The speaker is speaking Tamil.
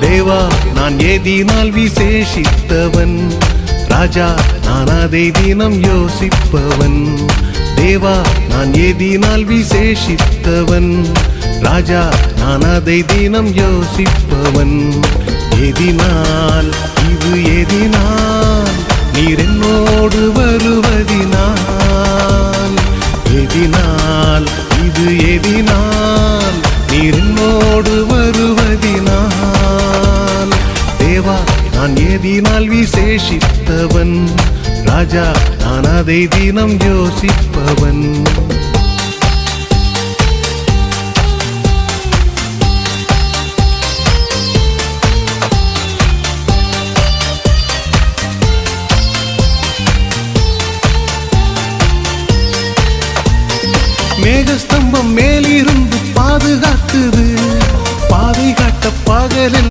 தேவா நான் ஏதினால் விசேஷித்தவன், ராஜா நான் அதை தினம் யோசிப்பவன். தேவா நான் ஏதினால் விசேஷித்தவன், ராஜா நான் அதை தினம் யோசிப்பவன். எதினால் இது எதினால் நீர் என்னோடு வருவதினால், எதினால் இது எதினால் நீர் என்னோடு வருவதினால். தேவா நான் ஏதினால் விசேஷித்தவன், ராஜா நான் அதை தினம் யோசிப்பவன். மேகஸ்தம்பம் மேலிருந்து